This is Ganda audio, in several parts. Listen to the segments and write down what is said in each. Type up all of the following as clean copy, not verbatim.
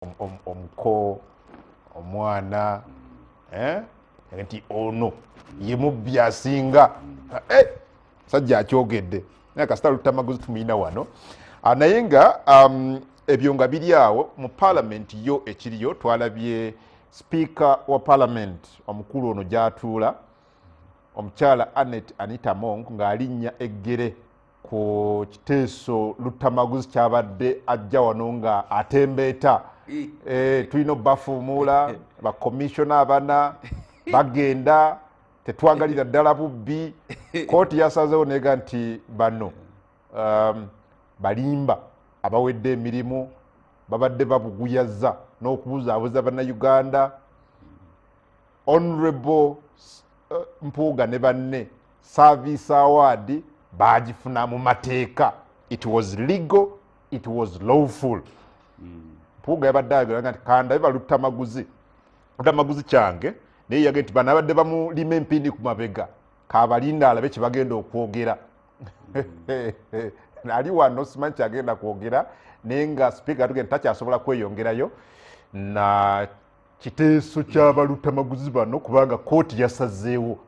omuko omwana nti ono ye mubbi asinga sajja akyogedde naye kasita Lutamaguzi tumuyina wano naye nga ebyo nga biri awo mu parliament yo ekiriyo twalabye speaker wa parliament omukulu ono gyatuula omukyala Anita Among ng'alinnya eggere ku kiteeso Lutamaguzi kyabadde ajja wano nga atembeeta tulina bafuumuula bakomishona abana bagenda tetwagalira ddala bubbi kooti yasazeewo nega nti bano balimba abawedde emirimu babadde babuguyazza n'okubuzaabuza bannayuganda. Honorable Mpuuga ne banne service award bagifuna mu mateeka. It was legal, it was lawful. Mpuuga yabadde ayogera nti kanda biba Lutamaguzi kyange naye yagenda nti bano abadde bamulima empindi ku mabega kabalinda alabe kye bagenda okwogera. Ali wano simanyi kyagenda kwogera naye nga speaker atugenda takyasobola kweyongerayo na kiteeso ky'abalutamaguzi bano kubanga kooti yasazeewo.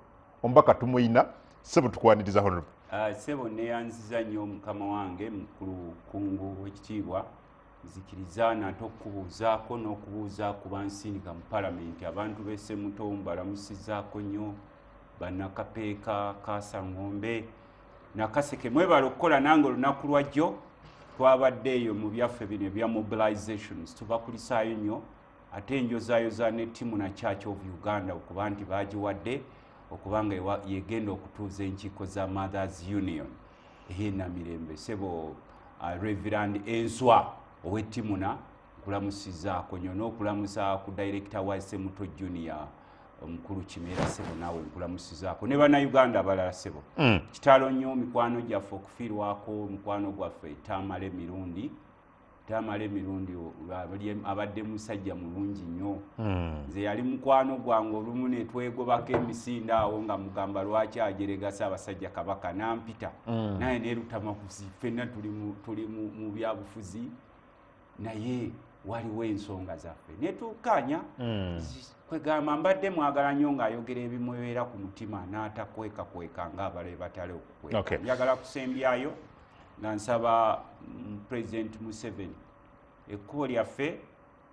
Omubaka tumuyina Ssebo tukwaniriza honorable. Ssebo neyanziza nnyo mukama wange mukulu kungu w'ekitiibwa zikiriza nate okubuuzaako n'okubuuza ku bansindika mu palamenti abantu b'esse muto mbalamusizaako nnyo bannakapeeka Kaasangombe Nakaseke mwebala okukola nange olunaku lwajjo twabadde eyo mu byaffe bino ebya mobilizations tubakulisaayo nnyo ate enjozaayoza ne ttiimu na Church of Uganda okuba nti baagiwadde okubanga yegenda okutuuza enkiiko za Mothers Union ey'Namirembe. Ssebo Reverend Enswa ow'ettimuna nkulamusizaako nnyo n'okulamusa ku director wa Ssemuto Junior omukulu Kimera. Ssebo naawe nkulamusizaako ne bannayuganda abalala. Ssebo kitalo nnyo mikwano gyaffe okufiirwako mukwano gwaffe Tamale Mirundi abadde musajja mulungi nnyo. Nze yali mukwano gwange olumu ne twegobako emisinde awo nga mugamba lwaki ajeregasa abasajja Kabaka nampita naye ne Lutamaguzi ffenna tuli mu byabufuzi naye waliwo ensonga zaffe netukanya kwegamba mbadde mwagala nnyo ng'ayogera ebimubeera ku mutima n'atakweka ng'abalabe batale okukweka. Njagala kusembyayo nga nsaba President Museveni ekkubo lyaffe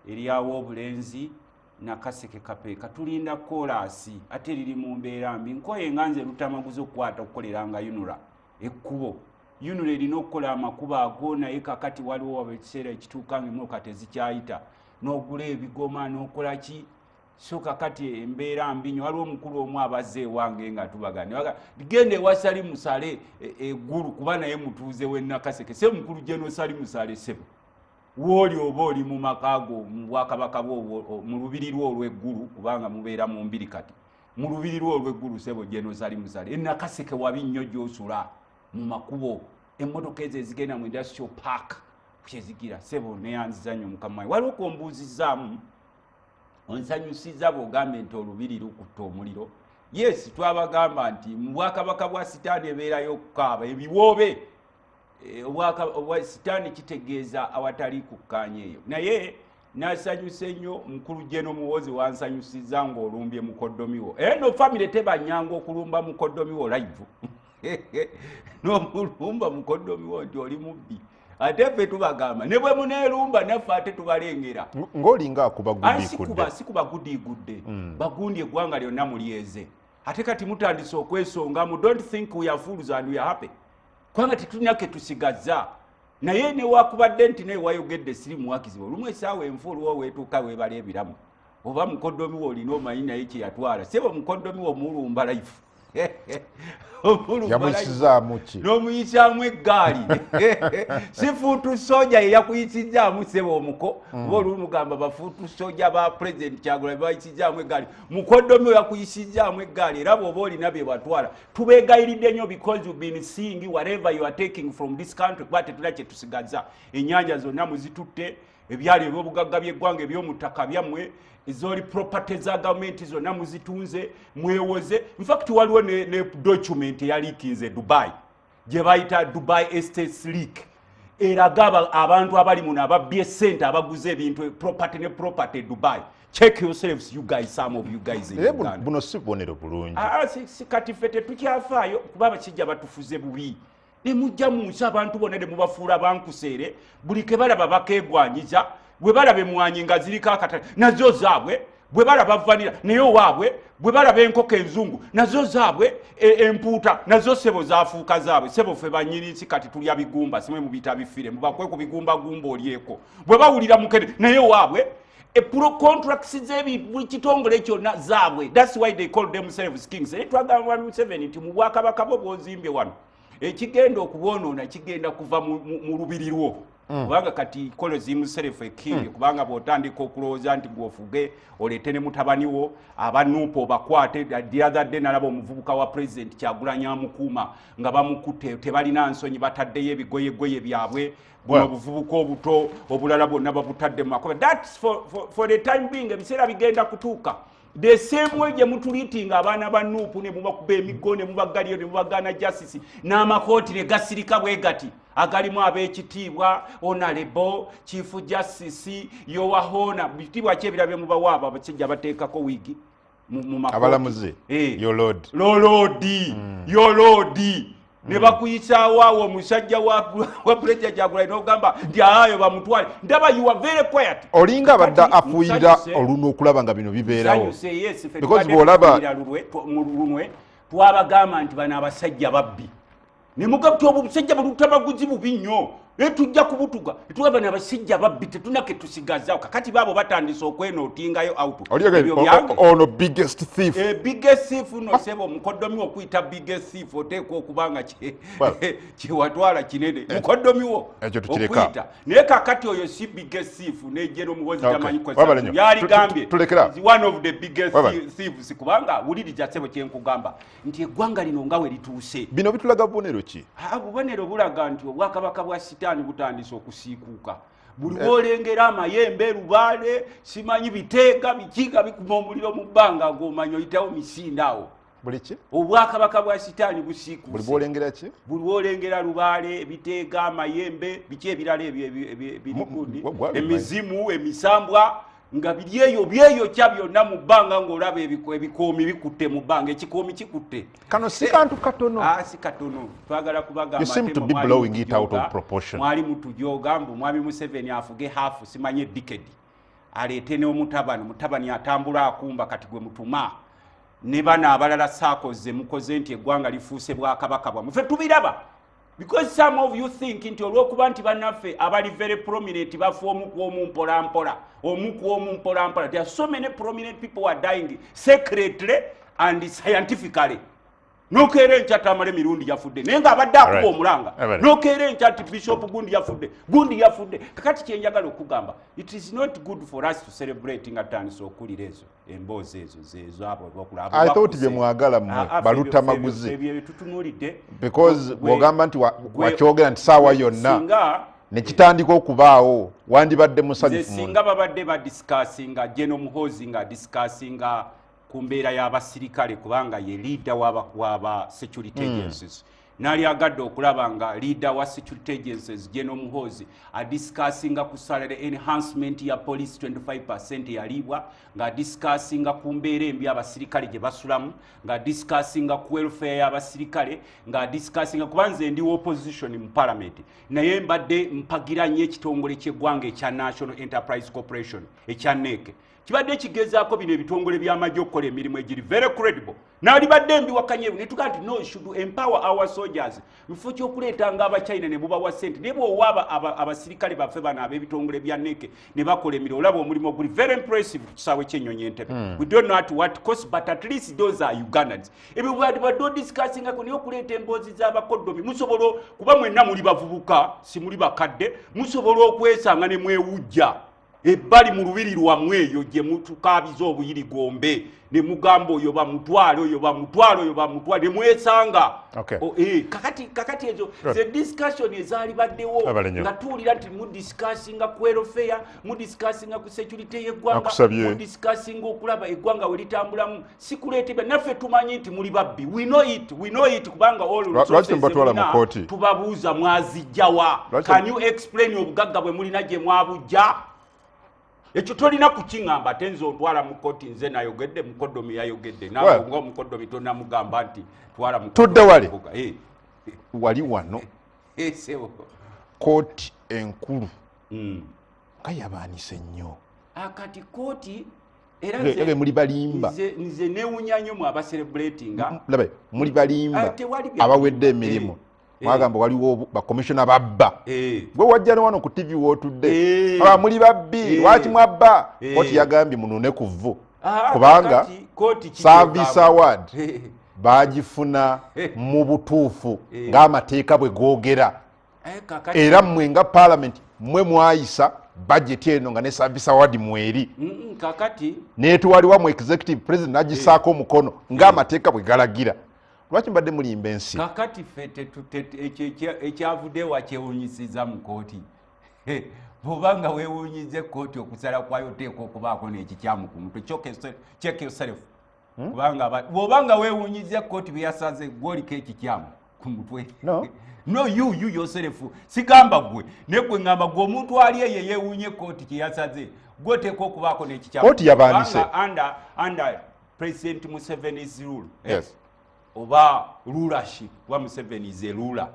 eryawo obulenzi Nakaseke Kapeeka tulinda koolaasi ate liri mu mbeera mbi nkoye nga nze Lutamaguzi okukwata okukoleranga yunula ekkubo yunula erina okukola amakubo ago naye kakati waliwo ekiseera ekituuka ng'emmooka tezikyayita n'ogula ebigoma n'okola ki so kakati embeera mbi nnyo. Waliwo omukulu omu abazze ewange nga tubagane genda ewasali musale eggulu kuba naye mutuuze w'e Nakaseke se mukulu Genosali musale. Ssebo wooli oba oli mu maka go mu bwakabaka mu lubiri lwo olw'eggulu kubanga mubeera mu mbiri kati mu lubiri lwo olw'eggulu Ssebo Genosali musale Nakaseke wabi nnyo gy'osula mu makubo emmotoka ezo ezigenda mu industrial park kyezigira. Ssebo neyanziza nnyo mukama we waliwo kombuuzizaamu onsanyusiza bw'ogambye nti olubiri lukutta omuliro. Yes twabagamba nti mu bwakabaka bwa Sitaani ebeerayo okukaaba ebiwoobe obwa Sitaani kitegeeza awatali kukkaanya eyo naye nasanyuse nnyo mukulu Jeno Muwoozi wansanyusiza ng'olumbye mukoddomiwo no famire tebanyanga okulumba mukoddomiwo live n'omulumba mukoddomiwo nti oli mubbi ate ffe tubagamba ne bwe muneerumba naffe ate tubalengera ng'olinga akubagudde sikuba gudigudde bagundi eggwanga lyonna mulyeze ate kati mutandise okwesongamu. Don't think we are fools and we are happy kubanga tetulina ke tusigazza naye newakubadde nti naye wayogedde siri muwakizibwa olumu essaawa enfu oluwo weetuuka weebala ebiramu oba mukoddomiwo olina omanyi naye kye yatwala. Ssebo mukoddomiwo mulumba life yamusizaamu ki n'omuyisaamu eggaali sifuutu soja yeyakuyisizaamu Ssebo omuko oba olumugamba bafuutu soja ba President Kyagulanyi bayisizaamu eggaali mukoddomi yakuyisizaamu eggaali era bw'oba olina bye batwala tubeegayiridde nnyo because you've been seeing whatever you are taking from this country kuba tetulina kye tusigazza. Ennyanja zonna muzitutte ebyali eby'obugagga by'eggwanga eby'omutaka byammwe ezoli property za gavumenti zonna muzitunze mwewoze. In fact waliwo ne document eyaliikinze Dubai gye bayita Dubai Estates Leak eraga abantu abali muno ababbye sente abaguze ebintu property Dubai. Check yourselves, you guys, some of you guys in Uganda. Buno si bubonero bulungi. Kati ffe tetukyafaayo kuba abasajja batufuze bubi. Ne mujja mu nsi abantu bonna ne mubafuula bankuseere buli ke balaba bakeegwanyiza bwe balaba emmwanyi nga ziriko akatale nazo zaabwe bwe balaba vanira naye owaabwe bwe balaba enkoko enzungu nazo zaabwe empuuta nazo sebo zaafuuka zaabwe sebo ffe banyirisi kati tulya bigumba simwe mu bita bifire mubakwe ku bigumba gumba olyeko bwe bawulira mukene naye owaabwe pro contracts buli kitongole kyonna zaabwe. That's why they call themselves kings. Twagamba Museveni nti mu bwakabaka bwo bwozimbye wano ekigenda okubwonoona kigenda kuva mu lubiri lwo kubanga kati kolozi himself a king kubanga bw'otandika okulowooza nti gwofuge oleete ne mutabani wo abanuupo bakwate. The other day nalaba omuvubuka wa president Kyagulanyi amukuuma nga bamukutte tebalina nsonyi bataddeyo ebigoyegoye byabwe buno obuvubuka obuto obulala bwonna babutadde mu makobe. That's for the time being ebiseera bigenda kutuuka. The same way gye mutuliitinga abaana ba Nuupu ne mubakuba emigo ne mubagaliyo ne mubagaana justice n'amakooti ne gasirika bwe gati agalimu ab'ekitiibwa honorable chief justice yowahona bitibwa ki ebirabye mubawaaba abasajja bateekako wiigi mu makooti abalamuzi your lord your lord ne bakuyisaawo awo omusajja wa president Kyagulanyi n'ogamba nti ayo bamutwale ndaba you are very quiet olinga abadde afuuyira oluno okulaba nga bino bibeerawo because bw'olaba lunwe twabagamba nti bano abasajja babbi ne mugabti obusajja bulutabaguzi bubi nnyo tujja kubutuga etugamba n'abasajja babbi tetunake tusigazaawo kakati baabo batandise okwenootingayo auto ono biggest thief biggest thief no sebo mukoddomi okuyita biggest thief oteekwa okubanga kiwatwala kinene mukoddomi wo okuyita naye kakati oyo si biggest thief nejjera omuwozi tamanyi yali gambye one of the biggest thieves kubanga wuliriza sebo kyenkugamba nti eggwanga lino nga we lituuse bino bitulaga bubonero ki bubonero bulaga nti obwakabaka bwa sitaani butandise okusiikuuka buli wolengera amayembe lubaale simanyi biteega bikiga bikuma omuliro mu bbanga ng'omanyi oyitawo misinde awo buli ki obwakabaka bwa sitaani busiikuuse buli bwolengera ki buli wolengera lubaale biteega amayembe biki ebirala ebyo birikundi emizimu emisambwa nga byeyo kya byonna mu bbanga ng'olaba ebikoomi bikutte mu bbanga ekikoomi kikutte kano si kantu katono si katono twagala kubagamba you seem to be blowing it out of proportion mwali mutujooga mbu mwami Museveni afuge hafu simanye decade aleete mutabani atambula akumba kati gwe mutuma ne bana abalala saakoze mukoze nti eggwanga lifuuse bwakabaka bwamwe ffe tubiraba because some of you think nti olw'okuba nti bannaffe abali very prominent bafa omu mpolampola there are so many prominent people who are dying secretly and scientifically nokeera enkya tamale mirundi yafudde naye nga abadde akuba omulanga nokeera enkya nti bishop gundi yafudde kakati kyenjagala okugamba it is not good for us to celebrate nga tutandise okulira ezo emboozi ezo abo bokulaba I thought bye mwagala baluta maguzi ebyo bitutunuulidde because bw'ogamba nti wakyogera nti saawa yonna nekitandika okubaawo wandibadde musanyufu singa babadde badisikasinga General Muhoozi nga disikasinga ku mbeera y'abasirikale kubanga ye leader waba security agencies nali agadde okulaba nga leader wa security agencies General Muhoozi adisikasinga ku salary enhancement ya police 25% yalibwa nga adisikasinga ku mbeera embi abasirikale gye basulamu nga adisikasinga ku welfare y'abasirikale nga adisikasinga kubanze ndi opposition mu parliament naye mbadde mpagira nnyo ekitongole ky'eggwanga ekya National Enterprise Corporation ekya NEC kibadde kigezaako bino ebitongole by'amajje okukola emirimu egiri very credible naalibadde mbiwakanyeeru ne tugaa nti no should empower our soldiers mufo ky'okuleetanga abachina ne bubawa ssente naye bw'owaaba abasirikale baffe bano ab'ebitongole bya NEC ne bakola emirimu olaba omulimu oguli very impressive ku kisaawe ky'ennyonyi entebe we don't know at what cost but at least those are Ugandans ebyo badde odiscussingako naye okuleeta emboozi z'abakoddomi musobola kuba mwenna muli bavubuka si muli bakadde musobola okwesanga ne mwewujja ebbali mu lubiri lwammwe eyo gye mutukaabiza obuyirigombe ne mugamba oyo bamutwale oyo bamutwale oyo bamutwale ne mwesanga kakati ezo ze discussion ezaali baddewo nga tuwulira nti mudiscussinga ku welfare mudiscussinga ku security y'eggwanga mudiscussinga okulaba eggwanga we litambulamu si kuleetebwa naffe tumanyi nti muli babbi we know it kubanga tubabuuza mwazijjawa can you explain obugagga bwe mulina gye mwabujja ekyo tolina kukiŋŋamba ate nze ontwala mu kkooti nze nayogedde mukoddomi yayogedde nawe nga omukoddomi tonnamugamba nti twala tudde wale wali wano kkooti enkulu nga yabaanise nnyo kati kkooti era muli balimba nze neewunya nnyo mu abacelebratinga labe muli balimba abawedde emirimu mwagamba waliwo bakomishona babba gwe wajja ne wano ku TV wotudde muli babbi lwaki mwabba koti yagambye munune ku vvu kubanga service award bagifuna mu butuufu ng'amateeka bwe googera era mmwe nga parliament mmwe mwayisa budget eno nga ne service award mweri neetuwaliwa mu executive president nagisaako omukono ng'amateeka bwe galagira lwaki mbadde mulimba ensi kakati fete ekyavuddewo akyewunyisiza mu kooti bw'obanga weewunyize kooti okusala kwayo oteeka okubaako n'ekikyamu ku mutwe check yourself kubanga bw'obanga weewunyize kooti byeyasaze gwoliko ekikyamu ku mutwe no you yourself sigamba gwe ne gwe ngamba gwe omuntu ali eyo yeewunye kooti kyeyasaze gwoteeka okubaako n'ekikyamu kooti yabaanise under President Museveni's rule yes. oba rulership wa Museveni is a ruler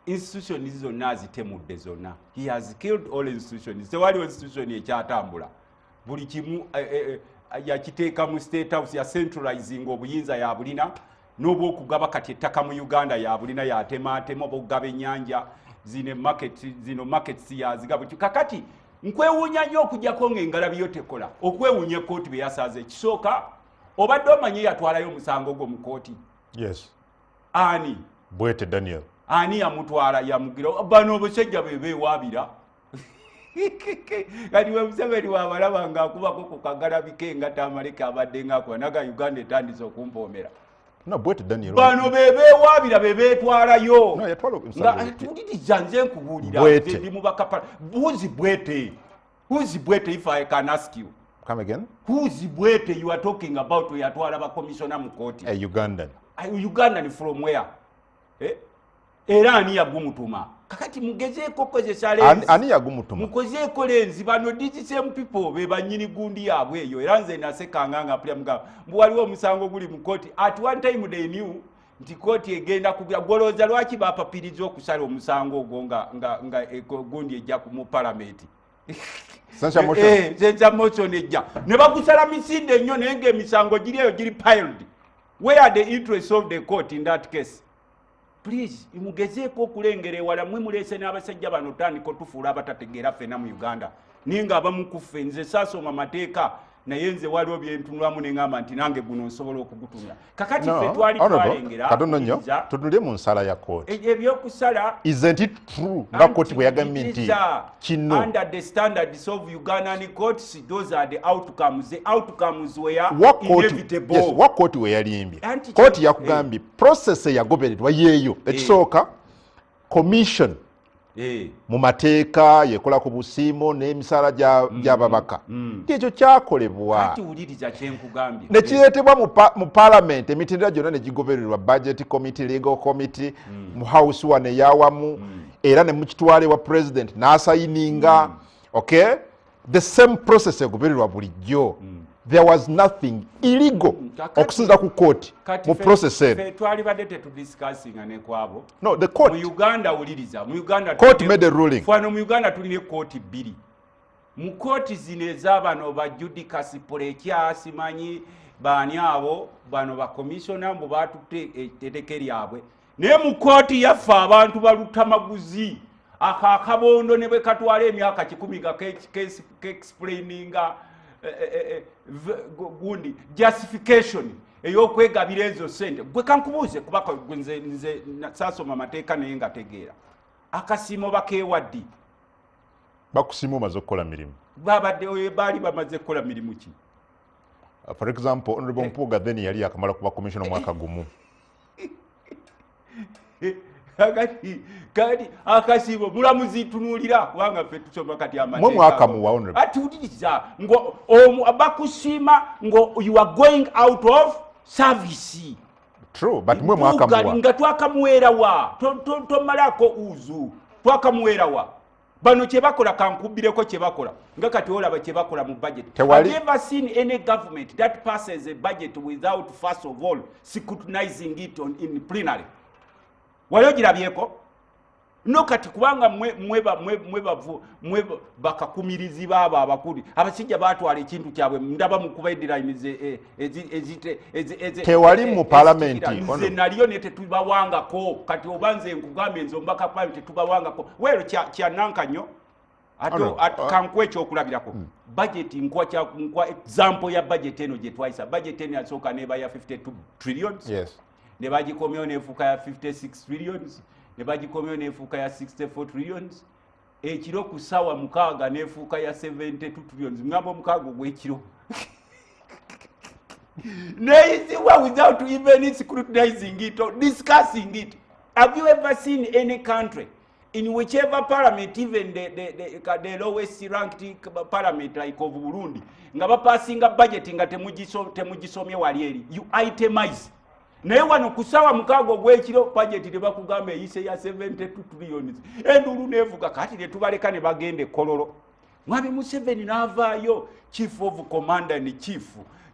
institutions zonna zitemudde zonna he has killed all institutions tewaliwo institution ekyatambula buli kimu yakiteeka mu state house ya centralizing obuyinza ya bulina n'obwokugaba kati ettaka mu Uganda ya bulina yatematema obugaba ennyanja zino markets yazigaba kakati nkwewuunya nnyo okujjako ng'engalabi yo tekola okwewuunya ekkooti bye yasaze ekisooka obadde omanyi yatwalayo omusango gwo mu kooti yes ani Bwete Daniel ani yamutwala yamugira bano obusajja be beewabira kati we Museveni wabalaba ng'akubako ku kagalabike nga tamaleka abadde ng'akuba naga Uganda etandise okumpoomera no Bwete Daniel bano be beewabira be beetwalayo no yatwala nga tuliriza nze nkubuulira nze ndi mu bakapala who's Bwete if I can ask you come again who's Bwete you are talking about we yatwala ba commissioner mu kooti a Ugandan from where era ani yagumutuma kakati mugezeeko kozesa lenzi ani yagumutuma mukozeeko lenzi bano these same people be banyini gundi yaabwe eyo era nze nasekanga nga pulya mugamba mbu waliwo omusango guli mu kooti at one time they knew nti kooti egenda kugira golooza lwaki bapapiriza okusala omusango ogwo nga gundi ejja mu palamenti sensa motion ejja ne bagusala misinde nnyo naye ng'emisango giri eyo giri piled where are the interests of the court in that case please mugezeeko okulengera ewala mmwe muleese n'abasajja bano tandika tufuula abatategeera ffena mu Uganda naye ng'abamu ku ffe nze saasoma mateeka naye nze waliwo byentunulamu ne ngamba nti nange guno nsobola okugutunda kakati ffe twali twalengera katono nnyo tutunule mu nsala ya kooti ebyokusala isn't it true nga kooti bwe yagambye nti kino under the standards of Ugandan courts those are the outcomes were inevitable yes what kooti we yalimbye kooti yakugambye process eyagobererwa yeeyo ekisooka commission mu mateeka yekola ku busiimo n'emisaala gy'ababaka ekyo kyakolebwa ne kireetebwa mu parliament emitendera gyonna ne gigobererwa budget committee legal committee mu house wano eyawamu era ne mukitwala ewa president n'asayininga okay the same process egobererwa bulijjo there was nothing illegal okusinza ku court mu process eno twali badde tetudiscussinga ne kwabo no the court mu Uganda uliriza mu Uganda court made a ruling fano mu Uganda tulina kooti bbiri mu kooti zino ez'abano ba judicacy polekya simanyi baani abo bano ba commissioner mbu batutte etteeka lyabwe naye mu kooti yaffe abantu balutamaguzi akabondo ne bwe katwala emyaka 10 explaininga gundi justification eyokwegabira ezo sente gwe kankubuuze kubaka nze saasoma mateeka naye nga tegeera akasiimo bakeewaddi bakusiima omaze okukola mirimu babadde baali bamaze kukola mirimu ki? For example, Honorable Mpuuga then yali yakamala kuba commissioner mwaka gumu. Kati akasibo mulamuzi tunulira kubanga ffe tusoma kati amateeka. Mwe mwakamuwa Honorable. Atuuliriza ngo abakusiima ngo you are going out of service. True, but mwe mwakamuwa. Nga twakamuweera wa tomalako uzu twakamuweera wa bano kye bakola kankubireko kye bakola nga kati olaba kye bakola mu budget. Have you ever seen any government that passes a budget without first of all scrutinizing it in plenary? Wali ogirabyeko? No kati kubanga mwe bakakumirizi baba abakuli abasijja batwala ekintu kyabwe ndaba mu kubaidiraimize tewali mu parliament nze naliyo ne tetubawangako kati obanze nkugambe nzo mbaka parliament tetubawangako wero kya nankanyo ato kankwe ekyokulabirako budget nkwa example ya budget eno gye twayisa budget eno yasooka neba ya 52 trillions yes ne bagikomyewo nefuuka ya 56 trillions ne bagikomyewo nefuuka ya 64 trillions ekiro ku ssaawa 6 nefuuka ya 72 trillions ngamba omukaaga ogw'ekiro neyizibwa without even scrutinizing it or discussing it. Have you ever seen any country in whichever parliament, even the lowest ranked parliament like of Burundi, nga bapasinga budget nga temugisomye wali eri, you itemize. Naye wano kusawa 6 ogw'ekiro budget ne bakugamba eyise ya 72 trillions endulu nevuga kati ne tubaleka ne bagende kololo. Mwabi Museveni n'avaayo chief of commander and chief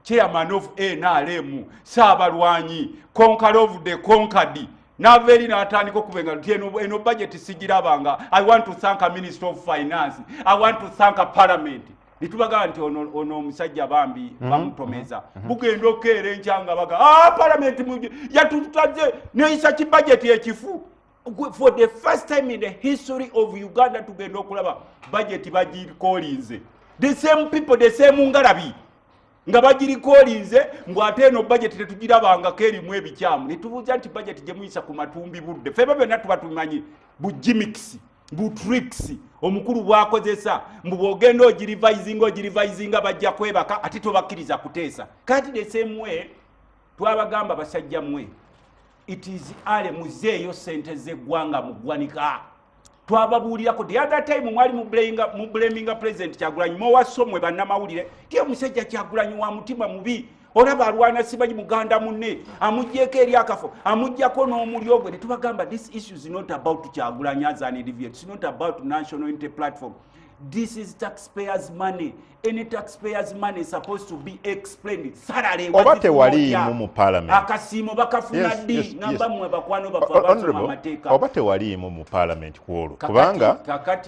chairman of NRM Saabalwanyi conqueror of the conquered n'aveeri n'atandika okubenga nti eno budget sigirabanga. I want to thank a minister of finance, I want to thank a parliament. Nitubagamba nti ono omusajja bambi bamutomeza bugenda okeera enkyanga baga parliament yatutaze neyisa ki budget ekifu. For the first time in the history of Uganda tugenda okulaba budget bagirikolinze the same people the same ngalabi nga bagirikolinze ngo ate eno budget tetugirabanga kerimu ebikyamu nitubuuza nti budget gye muyisa ku matumbi budde feba byonna tuba tumanyi bugimix butrix omukulu bwakozesa mbubogenda ogirivisinga bajja kwebaka ate tobakkiriza kuteesa kati the same way twabagamba basajja mmwe it is ale muzeeyo sente z'eggwanga mu ggwanika twababuulirako the other time mwali mu blaminga president Kyagulanyi mowasomwe bannamawulire tiyo musajja Kyagulanyi wa mutima mubi olaba alwana sibanyi muganda munne amuggyeko eri akafo amuggyako n'omulyo gwe ne tubagamba this issue is not about Kyagulanyi as an individual, it's not about national unity platform. This is taxpayers' money. Any taxpayers' money is supposed to be explained. Salary obate wali mu parliament. Akasimo bakafuna di namba mwe bakwano bafa basoma mateeka. Obate wali mu parliament kwolo.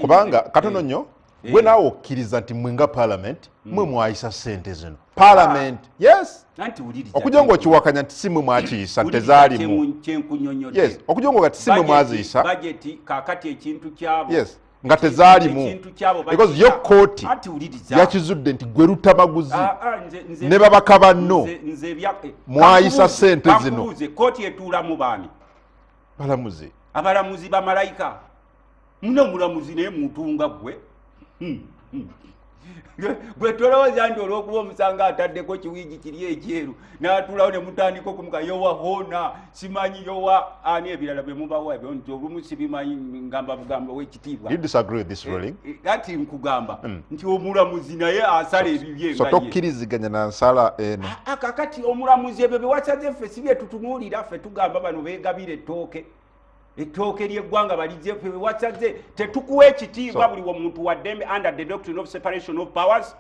Kubanga katono nnyo gwe nawo okkiriza nti mwenga parliament mwe mwayisa sente zino. Parliament. Yes. Nanti uliriza. Okujongo kiwakanya nti simwe mwakiyisa tezaali mu. Yes. Okujongo kati simwe mwaziyisa. Budget kakati ekintu kyabo. Yes. Nga tezaalimu because yo kooti yakizudde nti gwe lutamaguzi ne babaka banno mwayisa sente zino kooti etuulamu baani balamuzi abalamuzi bamalayika muno mulamuzi naye mutunga gwe gwe tolowooza nti olw'okuba omusanga ataddeko kiwiigi kiri ekyeru n'atuulawo ne mutandika okumuka yowa hoona simanyi yowa ani ebirala bye mubawa ebyo nti olumu sibimanyi ngamba bugambo w'ekitiibwa. You disagree with this ruling? Kati nkugamba nti omulamuzi naye asala ebibye so tokkiriziganya na nsala eno kakati omulamuzi ebyo bewasaze ffe si bye tutunuulira ffe tugamba bano beegabira ettooke ly'eggwanga balize ffe bewasaze tetukuwa ekitiibwa buli omuntu waddembe under the doctrine of separation of powers.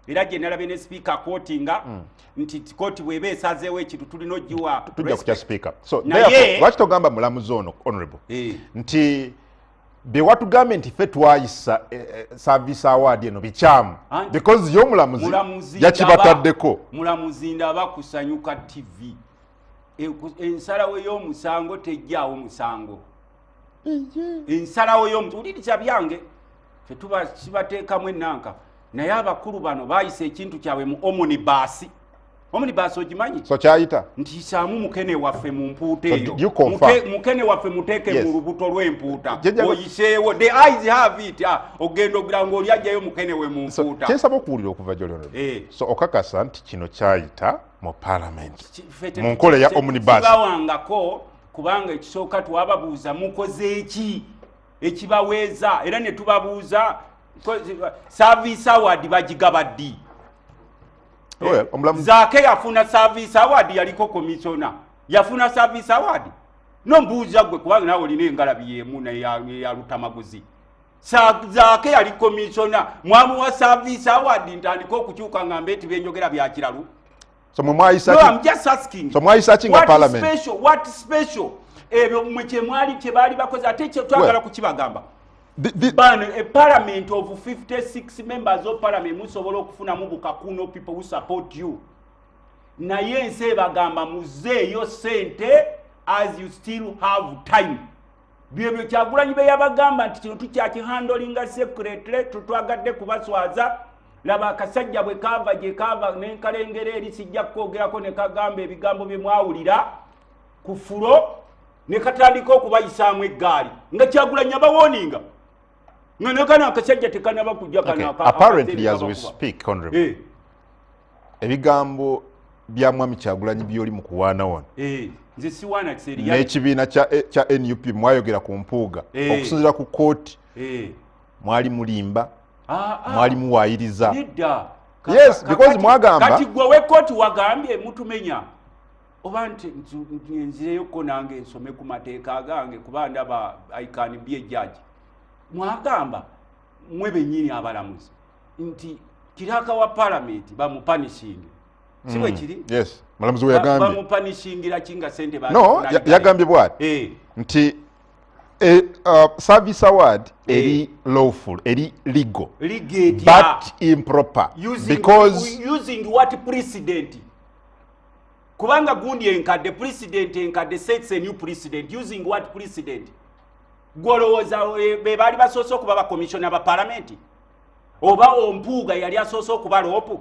Era gye nalabye ne speaker quotinga nti kooti bw'eba esazeewo ekintu tulina ogiwa tujja kutya speaker. So therefore lwaki togamba mulamuzi ono honorable nti be watugambye nti ffe twayisa service award eno bikyamu because yo mulamuzi yakibataddeko. Mulamuzi ndaba kusanyuka TV ensalawo y'omusango tejjaawo musango ensalawo y'omusango uliriza byange ffe tuba kibateekamu ennanka naye abakulu bano baayisa ekintu kyabwe mu omnibus omnibus ogimanyi so kyayita nti saamu mukene waffe mu mpuuta So eyo you confirm? mukene waffe muteeke Yes. mu lubuto lw'empuuta Jjajja- oyiseewo the eyes have it ogenda ogira ng'oli ajjayo mukene we mu so mpuuta kyensaba okuwulira okuva gy'oli so okakasa nti kino kyayita mu parliament mu nkola ya omnibus kibawangako kubanga ekisooka twababuuza mukoze eki ekibaweeza era ne tubabuuza service award bagigaba ddi Well, omulamuzi zaake yafuna service award yaliko komisona yafuna service award nombuuza gwe kubanga nawe olina engalabi yemu neya lutamaguzi zaake yali komisona mwamuwa service award ntandika okukyuka ngambe eti byenjogera byakiralu so mwe mwayisa no, ki- I'm just asking. so mwayisa ki nga parliament What special? Ebyo mwe kye mwali kye baali bakoze ate kye twagala Well, kukibagamba. the- Ban a parliament of 56 members of parliament musobola okufunamu bukakuno people who support you. Naye ensi ebagamba muzeeyo sente as you still have time. Byebyo Kyagulanyi be yabagamba nti kino tukyakihandolinga secretly tutwagadde kubaswaza laba akasajja bwe kava gye kava n'enkalengera eri sijja kwogerako ne kagamba ebigambo bye mwawulira ku fulo ne katandika okubayisaamu eggaali nga Kyagulanyi abawoninga nga nekana akasajja tekanaba kujja Okay. kana Apparently as we speak, honorable, ebigambo bya mwami Kyagulanyi byoli mu kuwaana wano nze siwaana kiseeri n'ekibiina kya NUP mwayogera ku mpuuga okusinziira ku kooti mwali mulimba mwali muwaayiriza nedda Yes, because mwagamba- kati gwe wekkooti wagambye mutumenya oba nti nzireyoko nange nsome ku mateeka agange kuba ndaba I can be a judge mwagamba mwe bennyini abalamuzi nti kiraka wa parliament bamupanishinge si bwe kiri yes mulamuzi we yagambye bamupanishingira kinga sente no yagambye bwati nti service award eri lawful eri legal but improper because using what precedent kubanga gundi enkadde precedent enkadde sets a new precedent using what precedent gwolowooza be baali basoose okuba bakomishona ba palamenti oba ompuuga yali asoose okuba loopu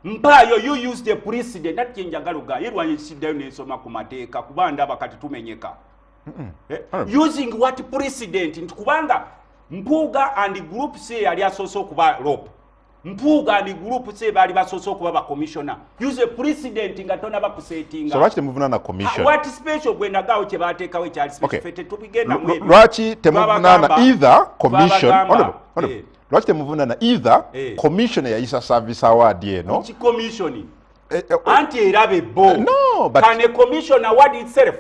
mpaayo you use the precedent ati kyenjagala ogaye lwanyi kisiddayo nensoma ku mateeka kuba ndaba kati tumenyeka using what precedent nti kubanga mpuuga and group C yali asoose okuba loopu mpuuga and group C baali basoose okuba bakomishona use a precedent nga tona bakusetinga so lwaki temuvunaana commission what special gwenagaawo kye baateekawo ekyali special fete tubigenda mu ebyo lwaki temuvunaana either commission honorable lwaki temuvunaana either commission eyayisa service award eno ki commission anti erabe bo no but can a commission award itself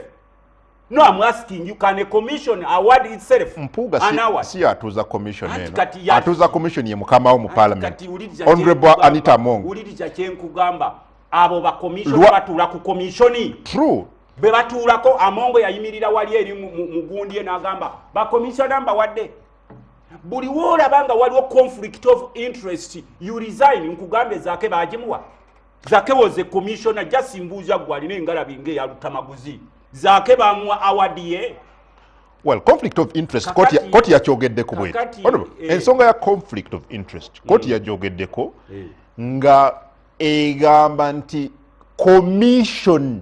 no I'm asking you can a commission award itself mpuuga si atuuza commission eno kati atuuza commission ye mukama wo mu parliament kati uliriza honorable Anita Among uliriza kyenkugamba abo ba commission batuula ku commission true be batuulako Amongo yayimirira wali eri mu gundi n'agamba ba commissioner mbawadde buli woolabanga waliwo conflict of interest you resign nkugambe zaake baagimuwa zaake was a commissioner jasimbuuza gwe alina engalabi ng'eya lutamaguzi zaake bamuwa award ye well conflict of interest koti yakyogeddeko bweti ensonga ya conflict of interest koti yagyogeddeko nga egamba nti commission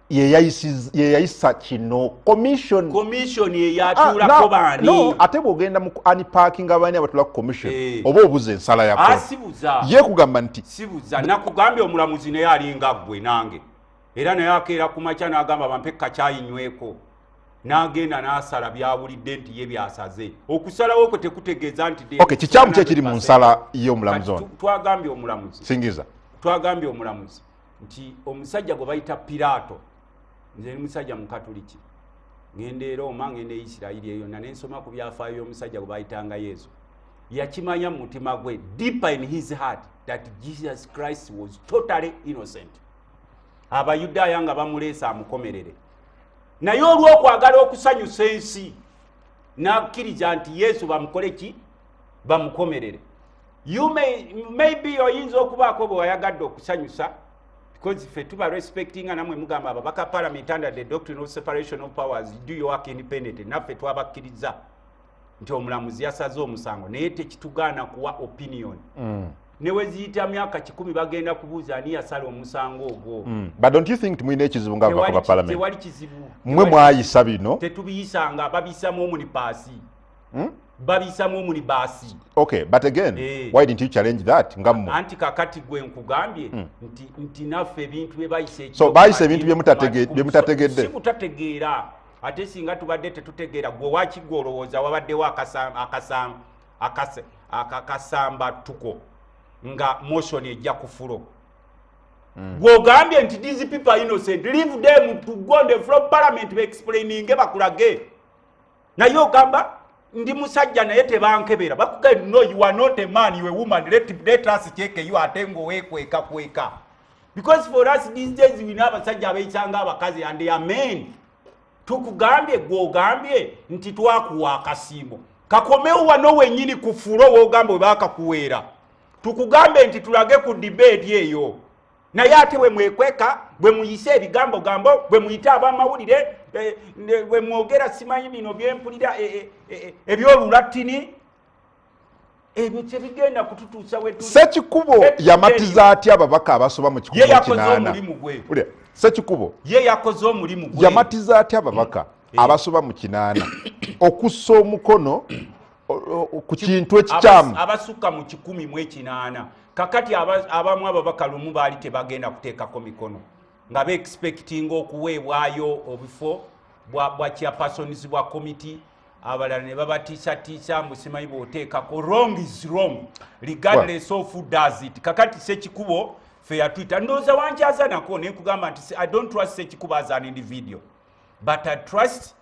yeyayisa kino commission yeyatuulako baani no ate bwogenda mu unpacking abaani abatula ku commission oba obuza ensala ya asibuza ye kugamba nti sibuza nakugambye omulamuzi naye alinga ggwe nange era naye akeera ku makya n'agamba bampe kakyayinyweko n'agenda n'asala byawulidde nti ye byasaze okusalawo kwe tekutegeeza nti okay kikyamu kyekiri mu nsala y'omulamuzi ono twagambye omulamuzi singiza twagambye omulamuzi nti omusajja gwe bayita Piraato nze ni musajja mukatuliki ngenda era Roma ngenda Isirayiri eyo nensoma ku byafaayo y'omusajja gwe bayitanga Yesu yakimanya mu mutima gwe deeper in his heart that Jesus Christ was totally innocent abayudaaya nga bamuleesa amukomerere naye olw'okwagala okusanyusa ensi n'akkiriza nti Yesu bamukole ki bamukomerere maybe oyinza okubaako bwe wayagadde okusanyusa because ffe tuba respectinga namwe mugamba ababaka parliament under the doctrine of separation of powers do your work independent naffe twabakkiriza nti omulamuzi yasaze omusango naye tekitugaana kuwa opinion ne weziyita myaka 10 bagenda kubuuza ani yasala omusango ogwo. But don't you think timwine ekizibu nga ababaka ba parliament? Tewali kizibu. Mmwe mwayisa bino. Tetubiyisanga babisamu omunipasi. Babisamu omunibasi. Okay, but again, why didn't you challenge that? Ngamu. Anti kakati gwe nkugambye nti naffe ebintu bye bayise. So bayise ebintu bye mutategedde. Simutategeera. Ate singa tubadde tetutegeera gwe wakigolowooza wabaddewo akasamba tuko nga motion ejja kufulo. Gwogambye nti these people are innocent, leave them to go on the floor of parliament be explaining bakulage. Naye ogamba ndi musajja naye tebankebera bakugamba no, you are not a man, you are a woman, let us check you atengo kweka. Because for us these days we never abasajja abayisanga abakazi and they are men. Tukugambye gwogambye nti twakuwa akasimo kakomewo wano wenyini kufulo wogamba bakakuwera. Tukugambe nti tulage ku debate eyo. Naye ate we mwekweka bwe muyise ebigambo gambo bwe muyita abamawulire bwe mwogera simanyi bino byempulira ebyolulatini ebyo tebigenda kututuusa we tuli. Ssekikubo yamatiza atya ababaka abasoba mu 18? Ye yakoze omulimu gwe. Ssekikubo ye yakoze omulimu gwe. Yamatiza atya ababaka abasoba mu 8 okussa omukono ku kintu ekikyamu abasukka mu 18 kakati abamu ababaka lumu baali tebagenda kuteekako mikono nga be-expecting okuweebwayo obifo bwa chairpersons bwa committee abalala ne babatiisatiisa mbu simanyi bw'oteekako. Wrong is wrong regardless of who does it. Kakati Ssekikubo fe yatwita ndowooza wankyaza nako ne nkugamba nti I don't trust Ssekikubo as an individual but I trust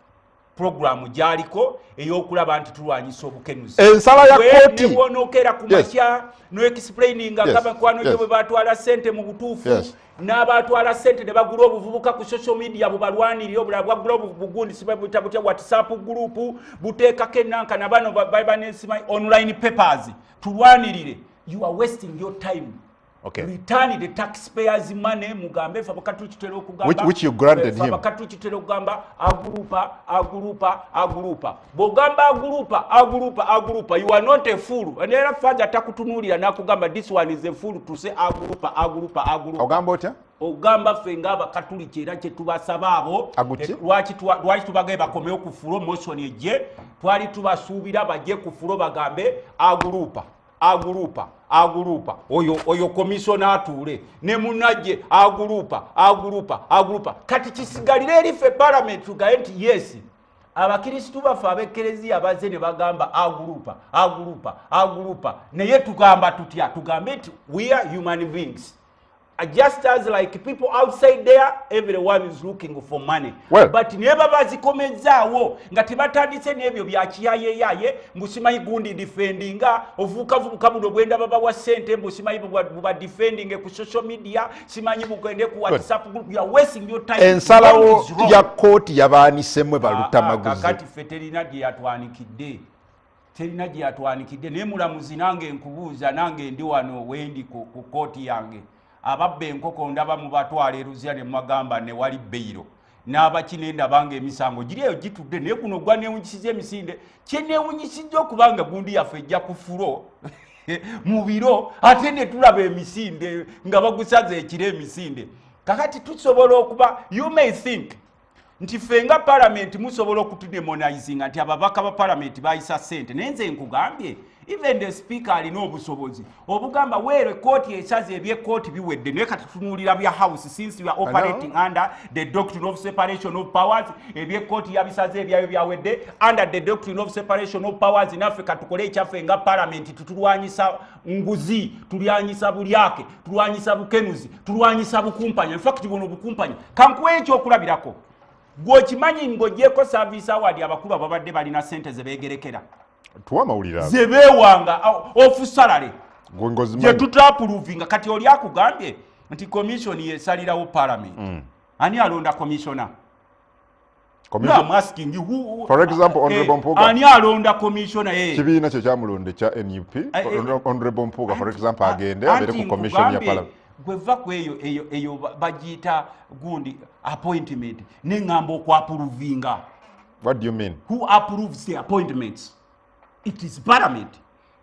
program jaliko eyokulaba nti tulwanyisa obukenuzi. Ensala ya kooti nebwonokera ku makya no explaining kama kwano gye batwala sente mu butuufu n'abatwala sente ne bagula obuvubuka ku social media bubalwanirira obulabwa global bugundi sibabita butya WhatsApp group buteekako ennanka na bano babanensima online papers tulwanirire. You are wasting your time. Okay. Return the taxpayers' money mugambe fa bakatu kitero kugamba which you granted him. Bakatu kitero kugamba agrupa bogamba agrupa you are not a fool and era further takutunulira nakugamba this one is a fool to say agrupa ogamba otya ogamba fenga abakatuli kyera kye tubasaba abo lwaki tubagaye bakomeo ku fulo motion eje twali tubasuubira baje ku fulo bagambe agurupa oyo komisona atule ne munaje agurupa kati kisigalire erife parliament tugaye nti yes abakristu bafa abekerezia baze ne bagamba agurupa naye tugamba tutya tugambe nti we are human beings. Just as like people outside there, everyone is looking for money. Well, but never bazikomezaawo nga tebatandise n'ebyo bya kiyaye mbusimanyi gundi defendinga ovuka buno bwenda baba wa sente mbusimanyi buba defending ku social media simanyi bugende ku WhatsApp group. You are wasting your time. Ensalawo ya kooti yabaanisemwe baluta maguzi. Kakati feterina gye yatwanikidde. Terina gye yatwanikidde ne mulamuzi nange nkubuuza nange ndi wano wendi ku kooti yange. Ababbe enkoko ndaba mu batwala eruzia ne magamba ne wali beiro n'abakinenda bange emisango giri eyo gitudde naye kuno gwa neewunyisiza emisinde kye neewunyisijja okubanga gundi yaffe ejja kufulo mu biro ate ne tulaba emisinde nga bagusaza ekiro emisinde. Kakati tusobola okuba you may think nti fenga parliament musobola okutudemonizinga nti ababaka ba parliament bayisa sente naye nze nkugambye even the speaker alina obusobozi obugamba weere kooti esaze ebyekooti biwedde naye kati tutunuulira bya house since you are operating under the doctrine of separation of powers ebyekooti yabisaze ebyayo byawedde under the doctrine of separation of powers naffe katukole ekyaffe nga parliament tutulwanyisa nguzi tulwanyisa bulyake tulwanyisa bukenuzi tulwanyisa bukumpanya in fact buno bukumpanya kankuwe ekyokulabirako gwokimanyi ng'ogyeko service award abakulu ababadde balina sente zebeegerekera tuwa mawulira zebeewanga off salary gwe tutapuluvinga kati oli akugambye nti commission yesalirawo parliament ani alonda commissioner no, I'm asking you who, for example Honorable Mpuga ani alonda commissioner kibiina kye kyamulonde kya NUP Honorable Mpuga for example agende abere ku commission ya parliament gweva ku eyo bagiyita gundi appointment neŋŋamba okwapuruvinga. What do you mean? Who approves the appointments? It is parliament.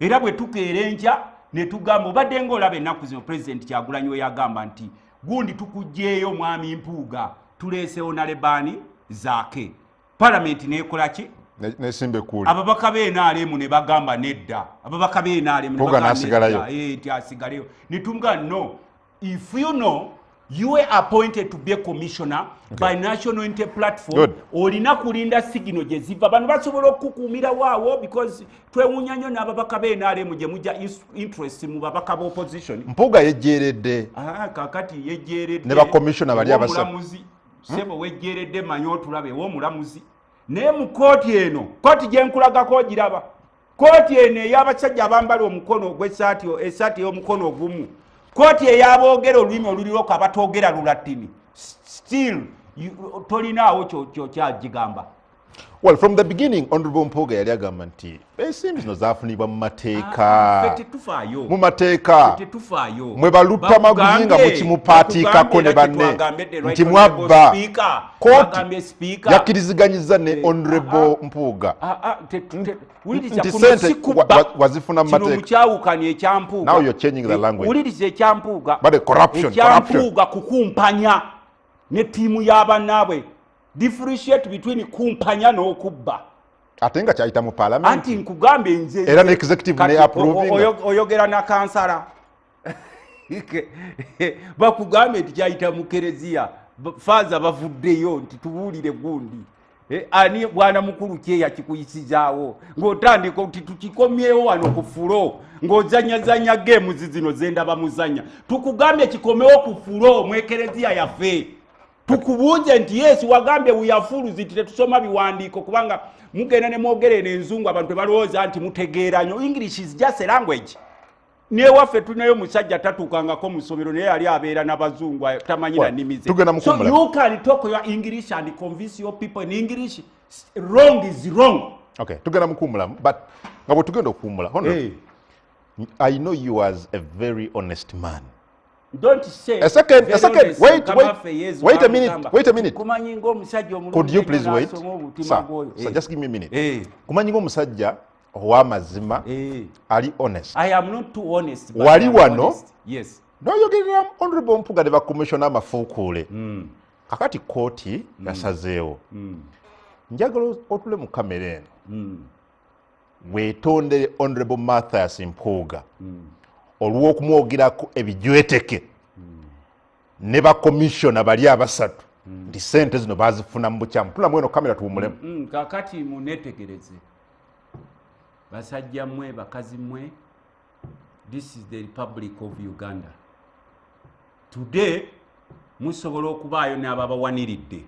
Era bwe tukeera enkya ne tugamba obadde ng'olaba ennaku zino President Kyagulanyi we yagamba nti gundi tukugjeeyo mwami Mpuuga tuleesewo nalebaani zaake palamenti neekola ki nesimbe kuli ababaka b'NRM ne bagamba nedda ababaka b'NRM ne bagamba nti asigaleyo ne tumugamba no if you know you were appointed to be a commissioner by National Unity Platform olina kulinda sigino gye ziva bano basobola okukuumira waawo because twewuunya nnyo n'ababaka b'NRM gye mujja interest mu babaka b'opposition. Mpuuga yejjeeredde kakati yejjeeredde ne bakomishona bali abasatu sebo wejjeeredde manyi otulabe w'omulamuzi naye mu kooti eno kooti gye nkulagako ogiraba kooti eno ey'abasajja abambala omukono ogw'essaati essaati ey'omukono ogumu kooti eyaboogera olulimi oluliroko abatoogera lulatini still tolinaawo kyokyagigamba. Well, from the beginning, Honorable Mpuuga yali agamba nti ensimbi zino zaafunibwa mu mateeka mu mateeka mwe baluta maguzi nga mukimupaatikako ne banne nti mwabba kooti yakkiriziganyiza ne Honorable Mpuuga nti sente wazifuna mu mateeka. Now you're changing the language. Wuliriza ekyampuuga ekyampuuga kukumpanya ne ttiimu y'abannaabwe differentiate between kumpanya n'okubba ate nga kyayita mu parliament anti nkugambe nze era ne executive ne approving oyogera na kansala bakugambe nti kyayita mu kereziya faaza bavuddeyo nti tubuulire gundi ani bwana mukulu kyeya kikuyisizaawo ng'otandika nti tukikomyewo wano ku fulo ng'ozanyazanya geemu zino zendaba muzanya tukugambye kikomewo ku fulo mu ekereziya yaffe tukubuuze nti yesu wagambye wiyafuluzi nti tetusoma biwandiiko kubanga mugenda ne mwogera eno enzungu abantu tebalowooza nti mutegeera nnyo English is just a language newaffe tulinayo musajja tatuukangako mu ssomero naye yali abeera n'abazungu tamanyi na nnimi ze so you can talk your English and convince your people in English wrong is wrong. Okay, tugenda mukuumulamu but nga bwe tugenda okuwummula I know you as a very honest man. Don't say a second. Wait a minute. Could you please wait? Sir, just give me a minute. Kumanyi ng'omusajja ow'amazima ali honest. I am not too honest. Wali wano? Yes. N'oyogerera Honorable Mpuuga ne bakomishona amafuukuule. Kakati kooti yasazeewo. Njagala otule mu kamera eno. Weetondere Honorable Mathias Mpuuga. olw'okumwogerako ebijweteke ne bakomishona bali abasatu nti sente zino bazifuna mu bukyamu. Tulamu eno kamera tuwumulemu. Kakati munetegereze basajja mmwe bakazi mmwe, this is the Republic of Uganda. Today musobola okubaayo n'ababawaniridde.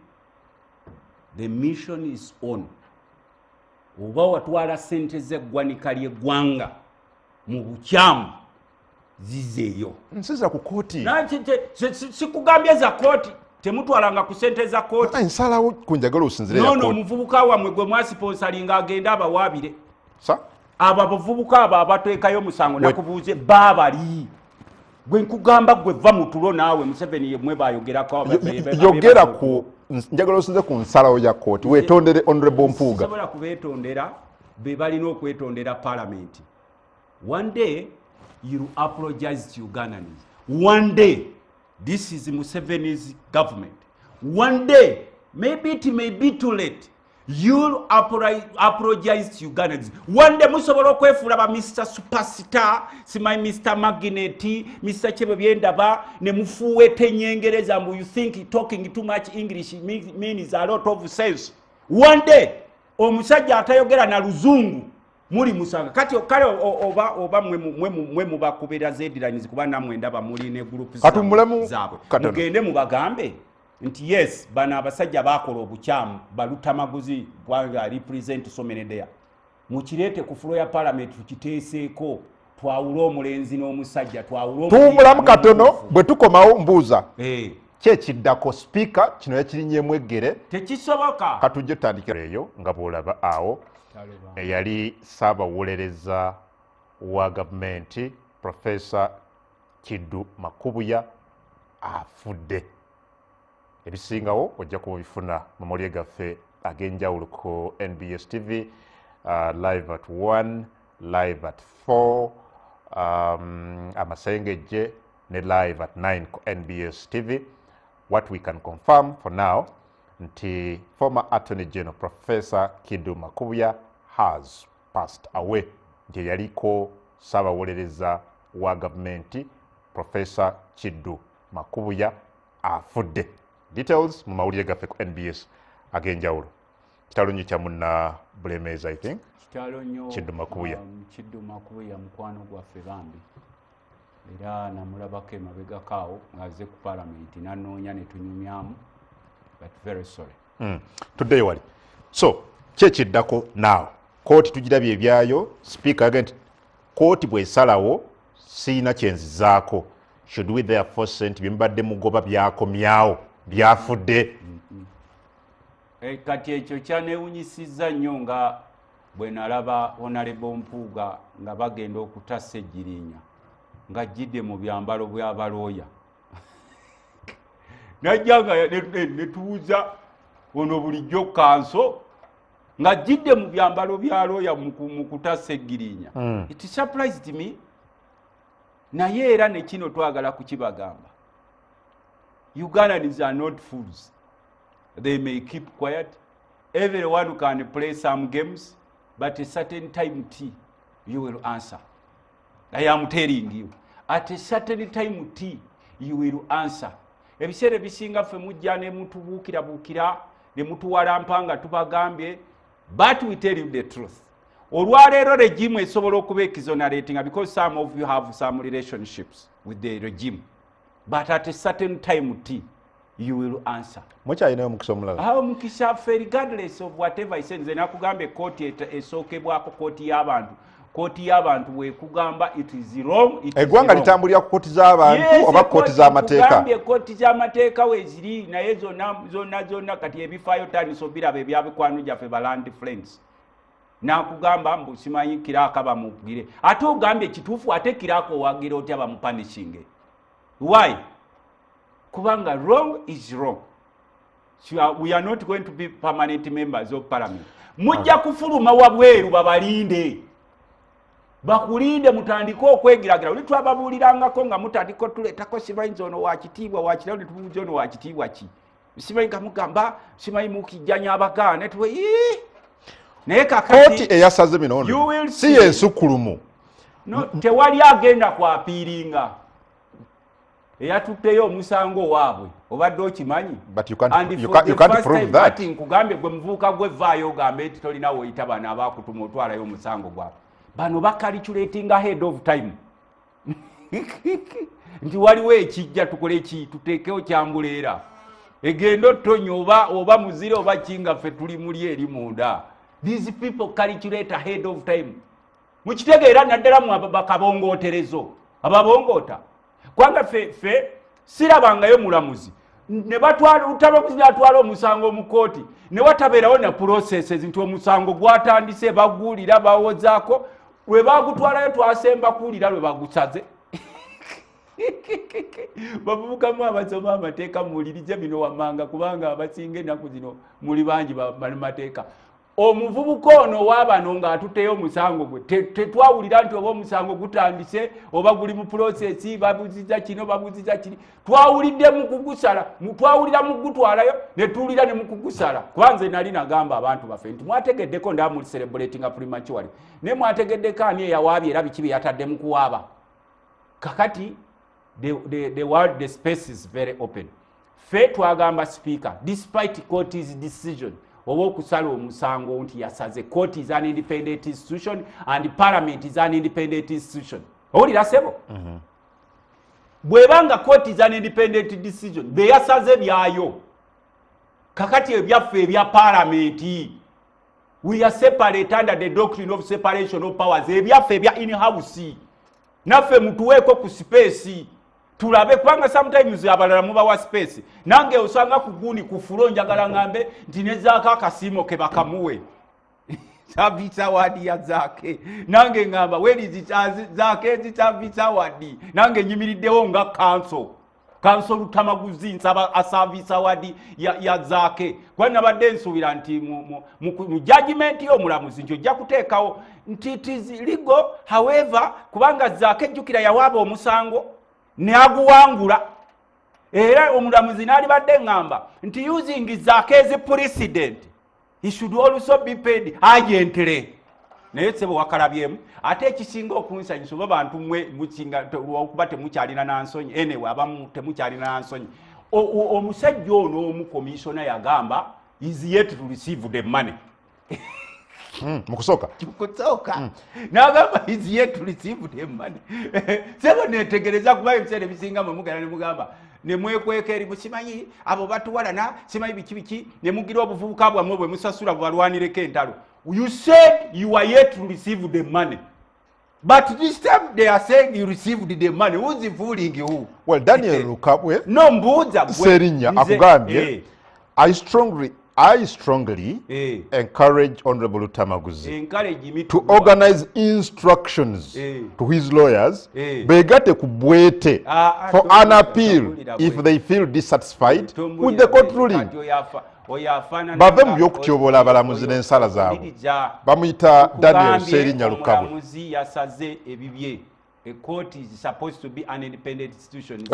The mission is on. Oba watwala sente z'eggwanika ly'eggwanga mu bukyamu zizeeyo. Nsiza ku kooti. Sikugambye za kooti. Temutwalanga ku sente za kooti. Nsalawo kunjagala osinzire ya kooti. No, omuvubuka wammwe gwe mwasiponsalinga agenda abawaabire. Sa? Abo abavubuka abo abateekayo musango nakubuuze baabali. Gwe nkugamba gwe va mu tulo naawe Museveni yemmwe baayogerako. Yogera ku njagala osinze ku nsalawo ya kooti. Weetondere Honorable Mpuuga. Sobola kubeetondera be balina okwetondera parliament. One day you apologize to Ugandans. One day, this is Museveni's government. One day, maybe it may be too late. You'll apologize to Ugandans. One day, musobola okwefuula ba Mr. Superstar, simanyi Mr. Magneti, Mr. Chebebyendaba, ne mufuuweta Enyengereza, you think talking too much English means a lot of sense. One day, omusajja atayogera na luzungu, muri musanga kati kale oba mwe mubakubira zedilines kuba namwe ndaba muri ne group zaabwe mugende mubagambe nti yes bana abasajja bakola obukyamu baluta maguzi bwanga represent so many there mukirete ku floor ya parliament tukiteeseeko twawula omulenzi n'omusajja twawula tumulamu katono bwe tukomawo mbuuza kyekiddako speaker kino yakirinyemu eggere tekisoboka katujje tutandikira eyo nga bwolaba awo yali Ssaabawolereza wa gavumenti Professor Kiddu Makubuya afudde. Ebisingawo ojja kubifuna mu mulye gaffe ag'enjawulo ku NBS TV, live at 1, live at 4, amasengejje ne live at 9 ku NBS TV. What we can confirm for now nti former Attorney General Professor Kiddu Makubuya has passed away. Nti yaliko Ssaabawolereza wa gavumenti Professor Kiddu Makubuya afudde. Details mu mawulire gaffe ku NBS ag'enjawulo. Kitalo nnyo kya munna Bulemeezi, I think. Kitalo nnyo Kiddu Makubuya. Kiddu Makubuya mukwano gwaffe bambi. Era namulabako emabegako awo ng'azze ku Parliament nanoonya ne tunyumyamu, but very sorry. Tuddeyo wali. So, kyekiddako now. Kooti tugirabye ebyayo, Speaker agent kooti bw'esalawo siina kyenzizaako. Should we therefore send byembadde mugoba byakomyawo byafudde? Kati ekyo kyanewunyisizza nnyo nga bwe nalaba Honorable Mpuuga nga bagenda okutassa Ejjirinya ng'ajjidde mu byambalo by'abalooya. Najja nga ne tubuuza ono bulijjo kanso ng'ajjidde mu byambalo bya looya mu kutassa Ejjirinya. It surprised me. Naye era ne kino twagala kukibagamba. Ugandans are not fools. They may keep quiet. Everyone can play some games, but a certain time T, you will answer. I am telling you. At a certain time T, you will answer. Ebiseera bisinga ffe mujja ne mutubuukira ne mutuwalampa nga tubagambye, but we tell you the truth. Olwaleero regime esobola okuba exonerating because some of you have some relationships with the regime. But at a certain time T, you will answer. Mukyalinayo mukisa omulala. Awo mukisa ffe regardless of whatever I say, nze nakugamba kooti esookebwako kooti y'abantu. Kooti y'abantu bwekugamba it is wrong. Eggwanga litambulira ku kooti z'abantu oba kooti z'amateeka? Kugambye kooti z'amateeka weeziri naye zonna kati ebifaayo tandisa obiraba ebyabikwano gyaffe ba land friends. Nakugamba mbu simanyi Kiraaka bamugire. Ate ogambye kituufu ate Kiraaka owagira otya bamupanishinge. Why? Kubanga wrong is wrong. So we are not going to be permanent members of parliament. Mujja kufuluma wabweru babalinde. Bakulinde mutandika okwegiragira. Oli twababuulirangako nga mutandika tuleetako simanyi ono wa kitiibwa wa kirawo ne tubuuza ono wa kitiibwa ki. Simanyi kamugamba simanyi mukijjanya abagaana tuwe naye kakati kooti eyasaze bino si yensukkulumu. No, tewali agenda kwapiiringa. Eyatutteyo omusango waabwe obadde okimanyi. But you can't prove that. Nkugambye gwe muvuuka gwe vaayo ogambe nti tolina woyita bano abaakutuma otwalayo omusango gwabwe. Bano bakalitulating ahead of time. Nti waliwo ekijja tukole ki tuteekeo kyambuleera. Egendo tonyo oba muzire oba kinga ffe tuli muli eri munda. These people calculate ahead of time. Mukitegeera naddala mu bakabongooterezo ababongoota. Kwanga fe sirabangayo mulamuzi ne batwala utabakuzi atwala omusango mu kooti ne watabeerawo na processes nti omusango gwatandise baguulira bawozaako lwe bagutwalayo twasemba kuulira lwe bagusaze. Bavubukamu abasoma amateeka muwulirize bino wammanga kubanga abasinga ennaku zino muli bangi bamateeka. Omuvubuka ono w'abano ng'atutteyo omusango gwe tetwawulira nti oba omusango gutandise oba guli mu process babuziza kino babuziza kiri. Twawulidde mu kugusala twawulira mu gutwalayo ne tuwulira ne mu kugusala. Kubanze nali nagamba abantu baffe nti mwategeddeko nda muli celebrating prematurely ne mwategeddeko ani eyawaabye era biki bye yatadde mu kuwaaba. Kakati the world, the space is very open. Fe twagamba speaker despite court's decision oba okusala omusango nti yasaze. Court is an independent institution and parliament is an independent institution. Owulira sebo? Bwebanga court is an independent decision be yasaze byayo. Kakati ebyaffe ebya parliament we are separate under the doctrine of separation of powers. Ebyaffe ebya in-house naffe mutuweeko ku space tulabe kubanga sometimes abalala muba wa space nange osanga kuguni kufulo njagala ngambe nti nezaako akasiimo ke bakamuwe service award ya Zaake nange ngamba weli zaake service award nange nyimiriddewo nga council Kansolo Tamaguzi nsaba a service award ya Zaake kwa nabadde nsuubira nti mu judgment y'omulamuzi njojja kuteekawo nti it is legal however kubanga Zaake jjukira yawaaba omusango ne aguwangula era omulamuzi n'ali badde ngamba nti using Zaake as a precedent he should also be paid urgently naye sebo wakalabyemu ate ekisinga okunsanyusa oba bantu mmwe mukinga okuba temukyalina nansonyi anyway abamu temukyalina nansonyi omusajja ono omukomisona yagamba is yet to receive the money mukusooka n'agamba is yet to receive the money sebo netegereza kuba ebiseera ebisinga mwe mugenda ne mugamba ne mwekweka eri musimanyi abo batuwalana simanyi biki ne mugira obuvubuka bwammwe bwe musasula bwalwanireko entalo. You said you are yet to receive the money. But this time they are saying you received the money. Who's fooling you? Well, Daniel Lukabwe, no mbuza Serinya akugambye, I strongly encourage Honorable Lutamaguzi to organize instructions to his lawyers begate kubwete for an appeal if they feel dissatisfied with the court ruling. Bave mu byokutyobola abalamuzi n'ensala zaabwe bamuyita Daniel Serinya Lukabwe. Omulamuzi yasaze ebibye. A court is supposed to be an independent institution.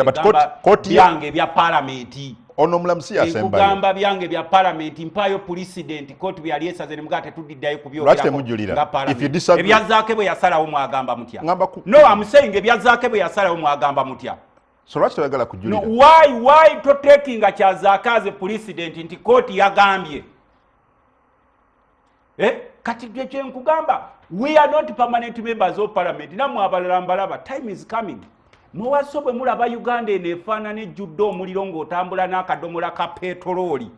Byange bya parliament. Ono mulamuzi yasembayo. Kugamba byange bya parliament mpayo president court byali esaze ne mugate tudiddayo kubyogera. If you disagree. Ebyazaake bwe yasalawo mwagamba mutya. No, I'm saying ebyazaake bwe yasalawo mwagamba mutya. So lwaki toyagala kujulira? No, why to taking a Zaake as a president nti court yagambye? Kati gye nkugamba we are not permanent members of parliament. Namwe abalambalaba time is coming. Muwaso bwe mulaba Uganda enefaana nejjudde omuliro ng'otambula n'akadomola ka petroli.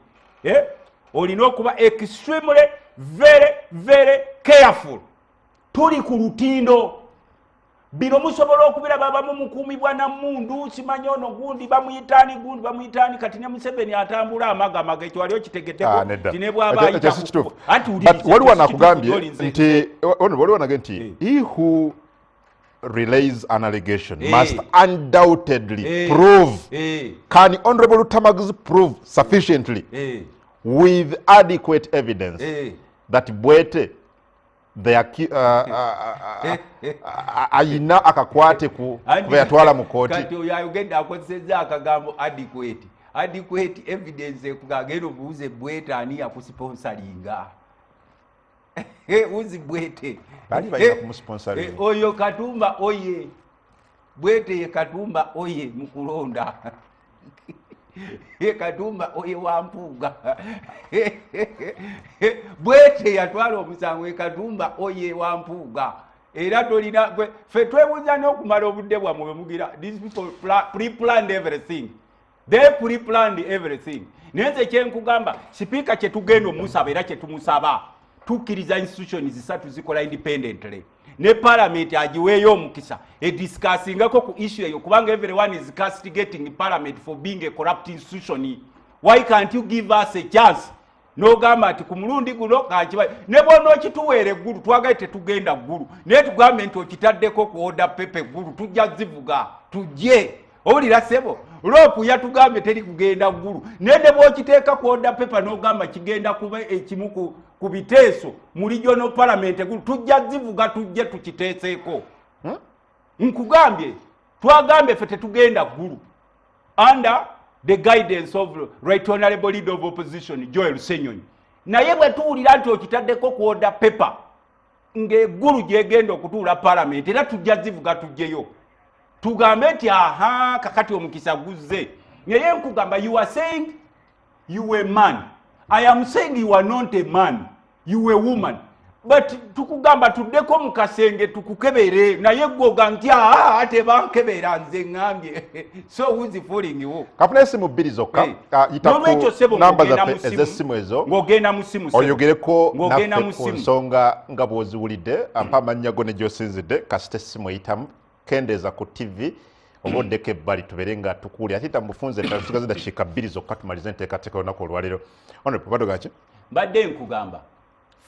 Olina okuba extremely very careful. Tuli ku lutindo. Bino musobola okubira babamu mukuumibwa na mundu simanyi ono gundi bamuyitaani kati ne Museveni atambula amaga ekyo waliyo kitegeddeko tinebwaba waliwo nakugambye nti waliwo nage nti he who relays an allegation must undoubtedly prove can Honorable Lutamaguzi prove sufficiently with adequate evidence that Bwete ayina akakwate ku yatwala mu kooti. Kati oyo ayogedde akozesezza akagambo adequate evidence kugagenda obuuze Bwete ani yakusponsoringa. Uzi Bwete bali bayina kumusponsoringa oyo Katumba oye Bwete ye Katumba oye mukulonda Katumba oye Wampuuga Bwete yatwala omusango Katumba oye Wampuuga era tolina fe twebuuza n'okumala obudde bwammwe mugira these people pre-planned everything. They pre-planned everything. Nenze kyenkugamba sipiika kye tugenda omusaba era kye tumusaba tukkiriza institutions zisatu zikola independently ne parliament agiweeyo omukisa discussingako ku issue eyo kubanga everyone is castigating parliament for being a corrupt institution. Why can't you give us a chance? N'ogamba ati ku mulundi guno kankiba ne bw'ono okituweera eggulu twagaye tetugenda ggulu naye tugambe nti okitaddeko ku order pepe eggulu tujja zivuga tujje owulira sebo ropu yatugambye teri kugenda ggulu naye ne bw'okiteeka ku order pepe n'ogamba kigenda kuba ekimu ku biteeso mu regional parliament eggulu tujja zivuga tujje tukiteeseeko. Nkugambye twagambye ffe tetugenda ggulu under the guidance of Right Honorable Leader of Opposition Joel Senyonyi. Naye bwe tuwulira nti okitaddeko ku order paper ng'eggulu gyegenda okutuula parliament era tujja zivuga tujjeyo tugambe nti aha kakati omukisa guzze. Naye nkugamba you are saying you a man. I am saying you are not a man. You a woman. But tukugamba tuddeko mu kasenge tukukebere naye gwoga nti ate bankebera nze ngambye so who's fooling you? Kapuna esimu bbiri zokka yitaku namba zaffe ez'essimu ezo ng'ogenda mu ssimu oyogereko naffe ku nsonga nga bw'oziwulidde ampa amannya go ne gy'osinzidde kasita essimu eyitamu kendeeza ku TV oba oddeko ebbali tubeere nga tukuwulira ate tamufunze tusigaze dakiika bbiri zokka tumalize enteekateeka olunaku olwaleero ono papadogaki mbadde nkugamba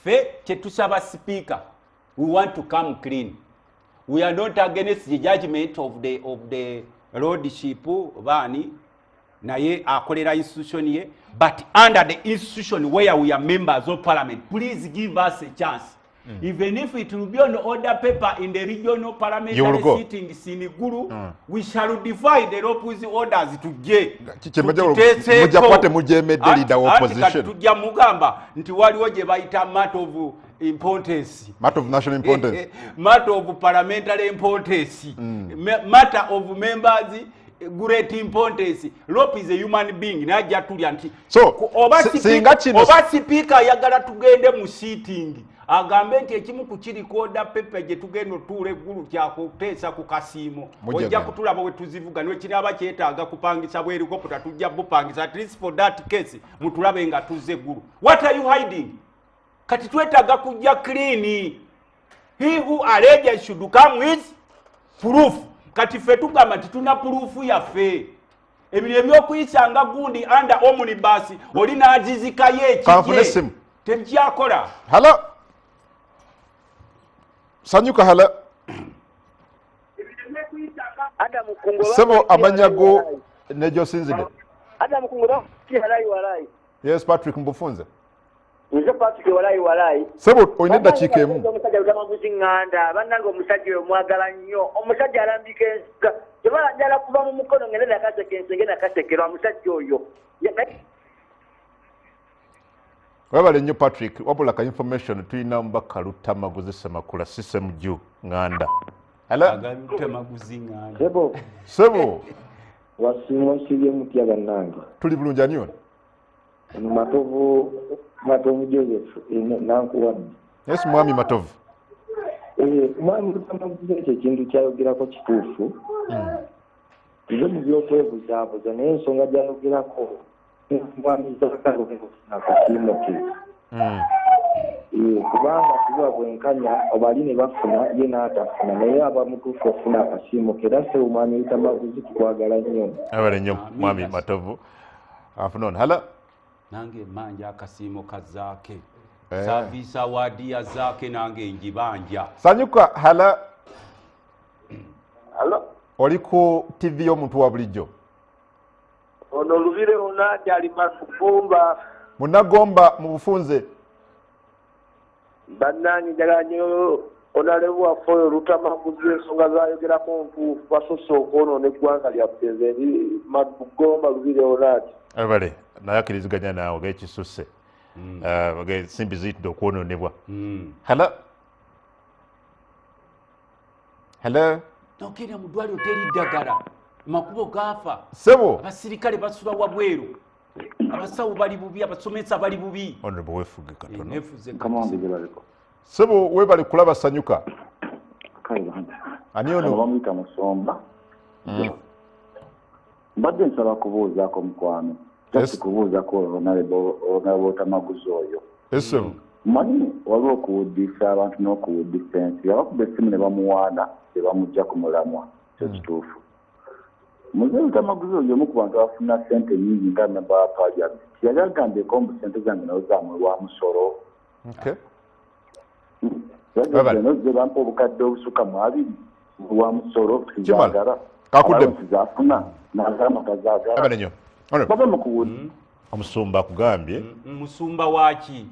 fe kyetusaba speaker we want to come clean. We are not against the judgment of lordship baani naye akolera institution ye, but under the institution where we are members of parliament, please give us a chance. Even if it will be on order paper in the regional parliamentary sitting Siniguru, we shall defy the Ropu's orders to get. Tujja mugamba nti waliwo gye bayita matter of importance. Matter of national importance. Matter of parliamentary importance. Matter of members great importance. Rope is a human being. Najja tulya nti. So, oba speaker ayagala tugende mu sitting. Agambe nti ekimu ku kirikoda pepe gye tugenda otuula eggulu kyakuteesa ku kasiimo ojja kutulaba we tuzivuga niwe kiraba kyetaaga kupangisa bwerikopota tujja bupangisa at least for that case mutulabe nga tuzze eggulu. What are you hiding? Kati twetaaga kujja clean. He who alleges should come with proof. Kati ffe tugamba nti tuna proof yaffe. Ebyo ebyokuyisanga gundi under omnibus oli n'agizikayo ekijje tekyakola. Hello. Sanyuka hala. Sebo amanyago nejo sinzide. Adam Kungura walai. Yes, Patrick Mbufunze. Nze Patrick walai. Sebo oyine dakika emu. Omusajja ugama kuzinganda banango omusajja omwagala nnyo. Omusajja alambika ensiga. Tebala njala kuva mu mukono ngene nakaseke ensenge nakasekera omusajja oyo. Wabale nnyo Patrick, wabula ka information tulina mbaka Lutamaguzi Semakula system ju nganda. Hello. Lutamaguzi nganda. Sebo. Wasimo sibye mutya bannange. Tuli bulungi nnyo. Matovu Joseph nankuwadde. Yes, mwami Matovu. Mwami Lutamaguzi ekintu kyayogerako kituufu. Nze mu byokwebuzabuza naye ensonga gyayogerako mwami zakalo nakasiimo ke. Kubanga kuba bwenkanya obali ne bafuna ye n'atafuna naye abamutuufu ofuna akasiimo ke era ffe omwami Lutamaguzi tukwagala nnyo. Abale nnyo mwami Matovu. Afternoon. Hala. Nange manja akasiimo kazaake. Service award ya zaake nange njibanja. Sanyuka hala. Hello. Oli ku TV y'omuntu wa bulijjo. Ono Lubire Onati ali Masufumba. Munagomba mu Bufunze. Bannange njagala nnyo onalevu waffe oyo Lutamaguzi ensonga zayogerako ntuufu basoose okwonoona eggwanga lyaffe nze ndi Magomba Lubire Onati. Abale naye akkiriziganya naawe g'ekisusse. Simbi ziyitidde okwonoonebwa. Hala. Hello. Nokera mu ddwaliro teri ddagala. Makubo gaafa. Sebo. Abasirikale basula wabweru. Abasawo bali bubi, abasomesa bali bubi. Honorable wefuge katono. Nefuze Kamambi baliko. Sebo webali kulaba sanyuka. Kayibanda. Ani ono? Bamuyita Musomba. Mbadde nsaba kubuuzaako mukwano. Just kubuuzaako Honorable Lutamaguzi oyo. Eso. Manyi waliwo okuwuddisa abantu n'okuwuddisa ensi. Abakuba essimu ne bamuwaana ne bamugja ku mulamwa. Kyo kituufu. Muzee Lutamaguzi oyo omu ku bantu abafuna ssente nnyingi nga memba wa Parliament. Yali agambeko mbu ssente zange nazo zamulwa musolo. Okay. Nozze bampa obukadde obusukka mu 2 lwa musolo tuzagala. Kakudde tuzafuna n'agamba tazagala. Abale nnyo. Baba mukuwulira. Omusumba akugambye. Musumba waki?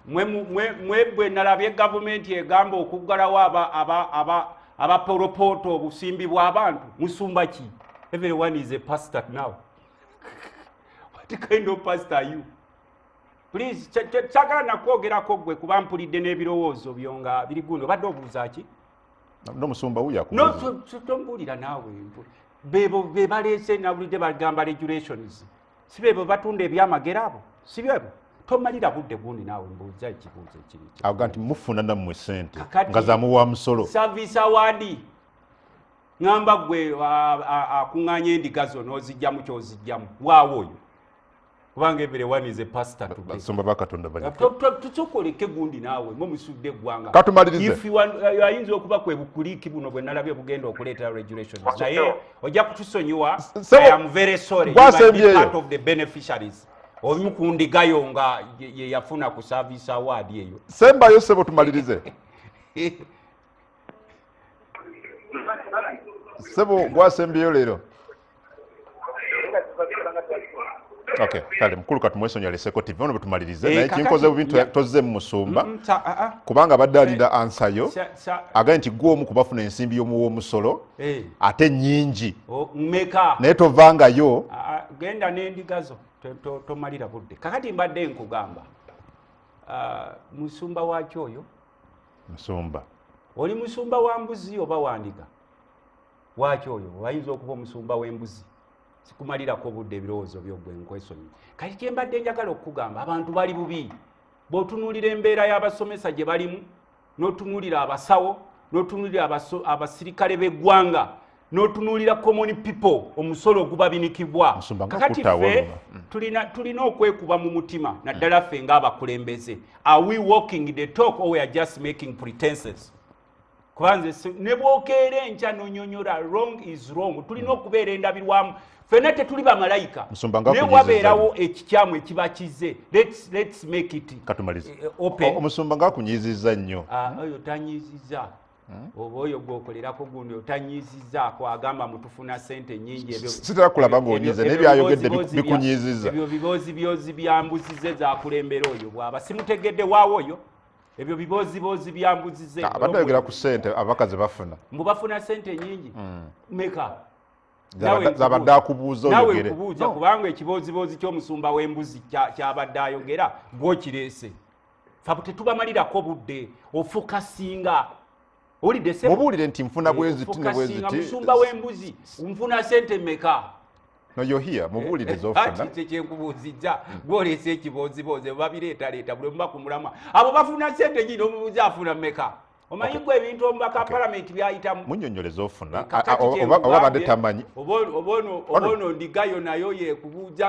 Mwebwe nalabye gavumenti egamba okuggalawo abaporopoto obusimbi bw'abantu. Musumba ki? Everyone is a pastor now. What kind of pastor are you? Please, chagala nakwogerako gwe kuba mpulidde n'ebirowoozo byonga biri guno. Badde obuuza ki? N'omusumba wuya akubuuza. No, tombulira naawe. Bebo baleese nawulidde bagamba regulations. Si bebo batunda ebyamagero abo? Si bebo? Tomalira budde gundi naawe mbuuza ekibuuzo ekiri. Avuga nti mufuna nammwe ssente nga zamuwa musolo. Service award. Ngamba gwe akuŋŋaanya endiga zo n'ozijjamu ky'ozijjamu. Waawo oyo. Kubanga everyone is a pastor today. Basumba bakatonda bali. Tusokoleke gundi naawe mwe musudde eggwanga. Katumalirize. If ayinza okuba kwe bukuliiki buno bwe nalabye bugenda okuleeta regulations. Naye ojja kutusonyiwa. I am very sorry. You might be part of the beneficiaries. Omu ku ndigayo nga ye yafuna ku service award eyo. Sembayo sebo tumalirize. Sebo gwasembyeyo leero. Okay, kale mukulu katumwesonyiwa leseko TV ono betumalirize naye kakati, kinkoze bubintu ya. tozze mu Musumba Sa kubanga badde alinda ansayo sa agaye nti gwe omu kubafuna ensimbi y'omuwoomusolo ate nnyingi meka naye tovangayo genda n'endigazo tomalira budde kakati mbadde nkugamba musumba wakyo oyo Musumba oli musumba wa mbuzi oba wandiga wakyo oyo wayinza okuba omusumba w'embuzi sikumalirako budde ebirowoozo byogwe nkwesonyi kati kyembadde njagala okukugamba abantu bali bubi bw'otunuulira embeera y'abasomesa gye balimu n'otunuulira abasawo n'otunuulira abasirikale b'eggwanga n'otunuulira common people omusolo ogubabinikibwa kakati ffe tulina okwekuba mu mutima naddala ffe ng'abakulembeze are we walking the talk or we are just making pretenses kubanze ne bwokeera enkya n'onyonyola wrong is wrong tulina okubeera endabirwamu ffenna tetuli bamalayika naye wabeerawo ekikyamu ekiba kize let's make it open omusumba ng'akunyizizza nnyo oyo tanyiizizza oba oyo gwokolerako gundi otanyiizizzaako agamba mutufuna sente nyingi sitera kulaba ng'onyize naye byayogedde bikunyizizza ebyo biboozi byambuzize zakulembera oyo bw'aba simutegedde waawo oyo ebyo biboozi byambuzize abadde ayogera ku sente abaka ze bafuna mbu bafuna sente nyingi meka zabadde akubuuza oyogere nawe nkubuuza kubanga ekiboozi ky'omusumba w'embuzi kyabadde ayogera gwokireese fabu tetubamalirako budde ofukasinga mubuulire nti nfuna bweziti ne bweziti musumba w'embuzi nfuna sente meka no you're here mubuulire zofuna kyenkubuuzizza gwoleese ekiboozibozi babireetaleeta buli muba ku mulamwa abo bafuna sente nyini omubuuzi afuna meka omanyi gwe ebintu omubaka palamenti byayitamu munnyonnyoleza ofuna oba badde tamanyi oba ono ndigayo nayo yekubuuza